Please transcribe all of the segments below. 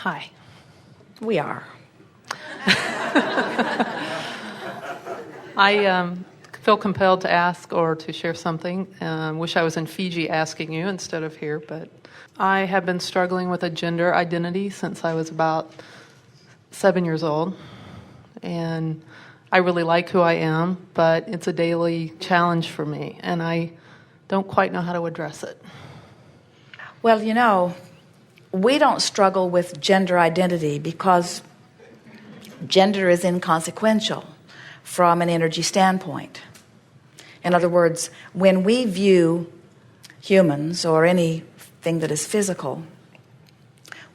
Hi. We are. I feel compelled to ask or to share something. Wish I was in Fiji asking you instead of here, but I have been struggling with a gender identity since I was about 7 years old. And I really like who I am, but it's a daily challenge for me, and I don't quite know how to address it. Well, you know, we don't struggle with gender identity because gender is inconsequential from an energy standpoint. In other words, when we view humans or anything that is physical,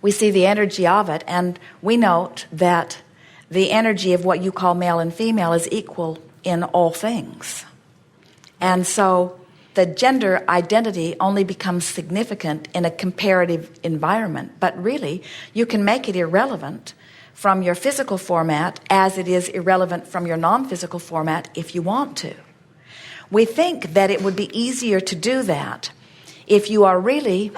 we see the energy of it, and we note that the energy of what you call male and female is equal in all things. And so the gender identity only becomes significant in a comparative environment, but really you can make it irrelevant from your physical format as it is irrelevant from your non-physical format if you want to. We think that it would be easier to do that if you are really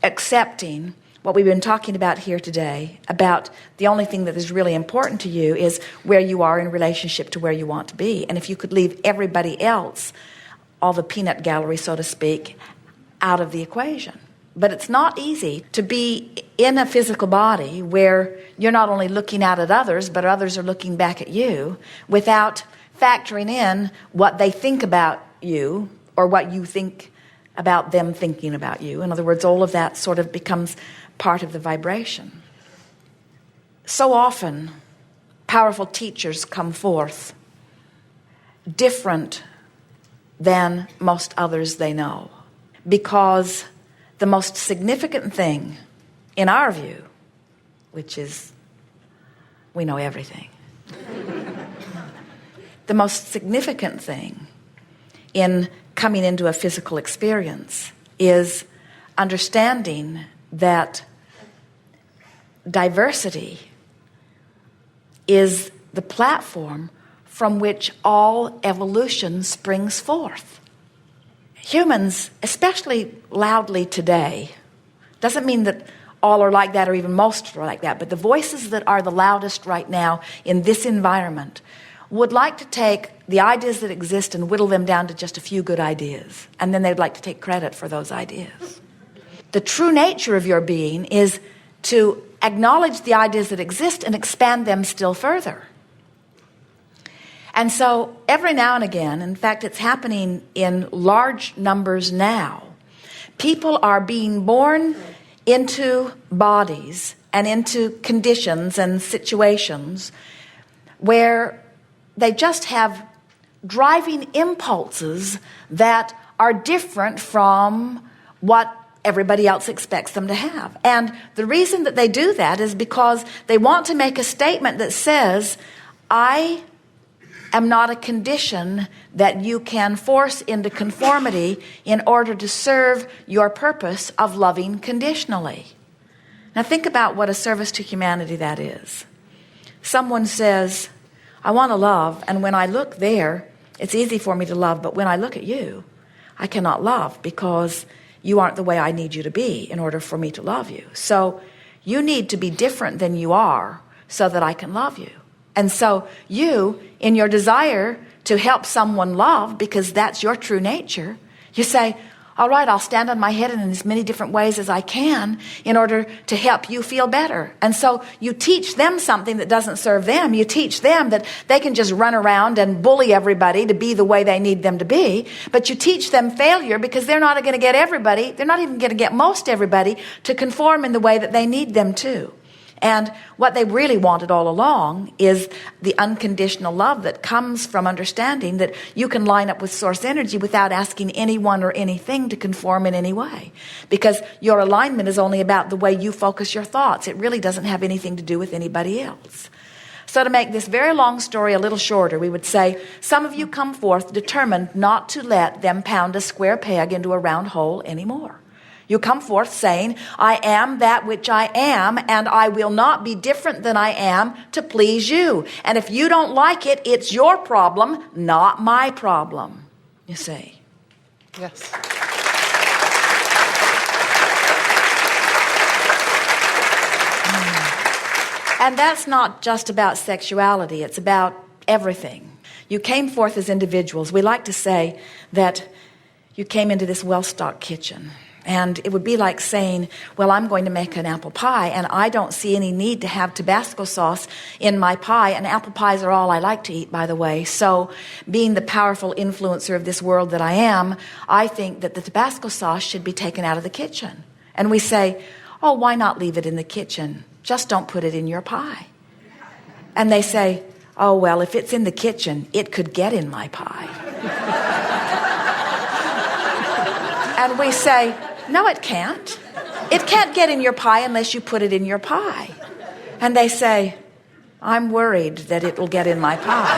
accepting what we've been talking about here today, about the only thing that is really important to you is where you are in relationship to where you want to be. And if you could leave everybody else, all the peanut gallery, so to speak, out of the equation. But it's not easy to be in a physical body where you're not only looking out at others, but others are looking back at you without factoring in what they think about you or what you think about them thinking about you. In other words, all of that sort of becomes part of the vibration. So often, powerful teachers come forth different than most others they know, because the most significant thing in our view, which is we know everything, the most significant thing in coming into a physical experience is understanding that diversity is the platform from which all evolution springs forth. Humans, especially loudly today, doesn't mean that all are like that or even most are like that, but the voices that are the loudest right now in this environment would like to take the ideas that exist and whittle them down to just a few good ideas, and then they'd like to take credit for those ideas. The true nature of your being is to acknowledge the ideas that exist and expand them still further. And so every now and again, in fact, it's happening in large numbers now, people are being born into bodies and into conditions and situations where they just have driving impulses that are different from what everybody else expects them to have. And the reason that they do that is because they want to make a statement that says, I am not a condition that you can force into conformity in order to serve your purpose of loving conditionally. Now think about what a service to humanity that is. Someone says, I want to love, and when I look there, it's easy for me to love, but when I look at you, I cannot love because you aren't the way I need you to be in order for me to love you. So you need to be different than you are so that I can love you. And so you, in your desire to help someone love, because that's your true nature, you say, all right, I'll stand on my head in as many different ways as I can in order to help you feel better. And so you teach them something that doesn't serve them. You teach them that they can just run around and bully everybody to be the way they need them to be. But you teach them failure because they're not going to get everybody, they're not even going to get most everybody to conform in the way that they need them to. And what they really wanted all along is the unconditional love that comes from understanding that you can line up with source energy without asking anyone or anything to conform in any way. Because your alignment is only about the way you focus your thoughts. It really doesn't have anything to do with anybody else. So to make this very long story a little shorter, we would say, some of you come forth determined not to let them pound a square peg into a round hole anymore. You come forth saying, I am that which I am, and I will not be different than I am to please you. And if you don't like it, it's your problem, not my problem. You see? Yes. And that's not just about sexuality. It's about everything. You came forth as individuals. We like to say that you came into this well-stocked kitchen. And it would be like saying, well, I'm going to make an apple pie, and I don't see any need to have Tabasco sauce in my pie. And apple pies are all I like to eat, by the way. So being the powerful influencer of this world that I am, I think that the Tabasco sauce should be taken out of the kitchen. And we say, oh, why not leave it in the kitchen? Just don't put it in your pie. And they say, oh, well, if it's in the kitchen, it could get in my pie. And we say, no, it can't. It can't get in your pie unless you put it in your pie. And they say, I'm worried that it will get in my pie.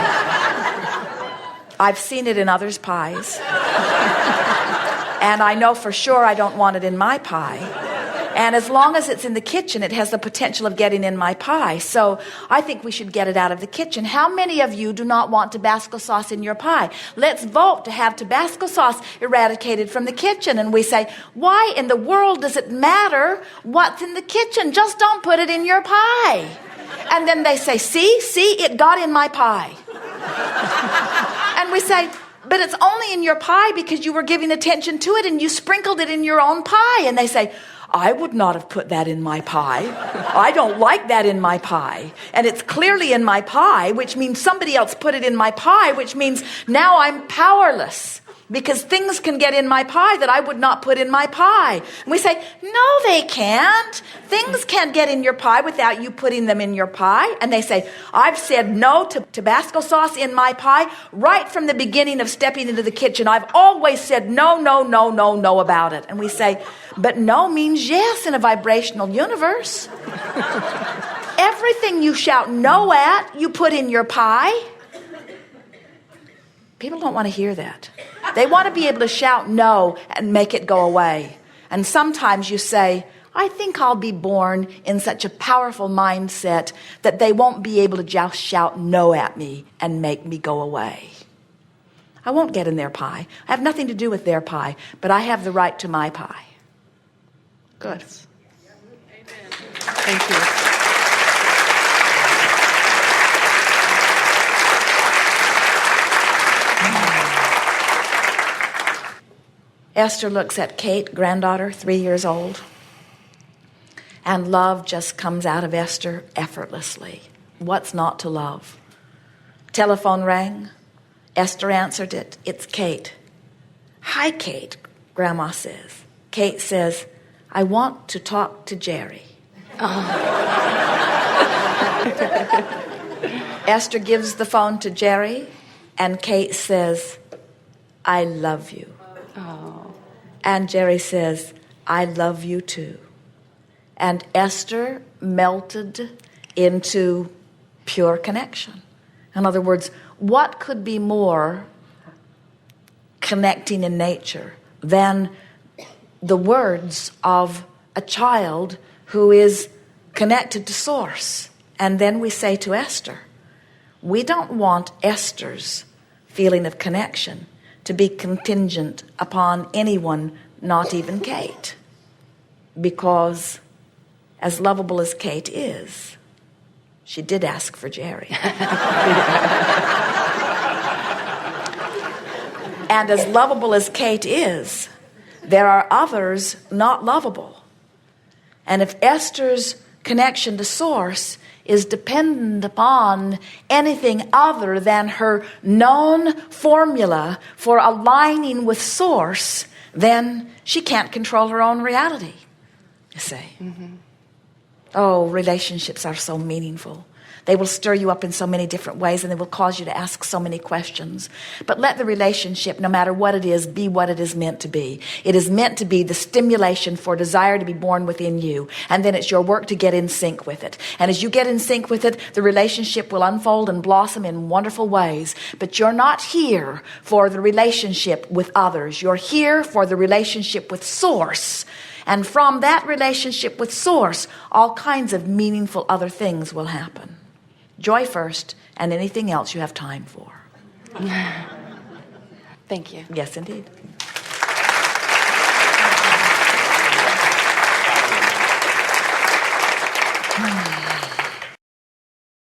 I've seen it in others' pies. And I know for sure I don't want it in my pie. And as long as it's in the kitchen, it has the potential of getting in my pie. So I think we should get it out of the kitchen. How many of you do not want Tabasco sauce in your pie? Let's vote to have Tabasco sauce eradicated from the kitchen. And we say, why in the world does it matter what's in the kitchen? Just don't put it in your pie. And then they say, see, it got in my pie. And we say, but it's only in your pie because you were giving attention to it and you sprinkled it in your own pie. And they say, I would not have put that in my pie. I don't like that in my pie. And it's clearly in my pie, which means somebody else put it in my pie, which means now I'm powerless because things can get in my pie that I would not put in my pie. And we say, no, they can't. Things can't get in your pie without you putting them in your pie. And they say, I've said no to Tabasco sauce in my pie right from the beginning of stepping into the kitchen. I've always said no about it. And we say, but no means yes in a vibrational universe. Everything you shout no at, you put in your pie. People don't want to hear that. They want to be able to shout no and make it go away. And sometimes you say, I think I'll be born in such a powerful mindset that they won't be able to just shout no at me and make me go away. I won't get in their pie. I have nothing to do with their pie, but I have the right to my pie. Good. Yes. Thank you. Esther looks at Kate, granddaughter, 3 years old, and love just comes out of Esther effortlessly. What's not to love? Telephone rang. Esther answered it. It's Kate. Hi, Kate, Grandma says. Kate says, I want to talk to Jerry. Oh. Esther gives the phone to Jerry, and Kate says, I love you. Oh. And Jerry says, I love you too. And Esther melted into pure connection. In other words, what could be more connecting in nature than the words of a child who is connected to source? And then we say to Esther, we don't want Esther's feeling of connection to be contingent upon anyone, not even Kate. Because as lovable as Kate is, she did ask for Jerry. And as lovable as Kate is, there are others not lovable. And if Esther's connection to source is dependent upon anything other than her known formula for aligning with source, then she can't control her own reality, you see. Mm-hmm. Oh, relationships are so meaningful. They will stir you up in so many different ways, and they will cause you to ask so many questions. But let the relationship, no matter what it is, be what it is meant to be. It is meant to be the stimulation for desire to be born within you. And then it's your work to get in sync with it. And as you get in sync with it, the relationship will unfold and blossom in wonderful ways. But you're not here for the relationship with others. You're here for the relationship with Source. And from that relationship with Source, all kinds of meaningful other things will happen. Joy first, and anything else you have time for. Thank you. Yes, indeed.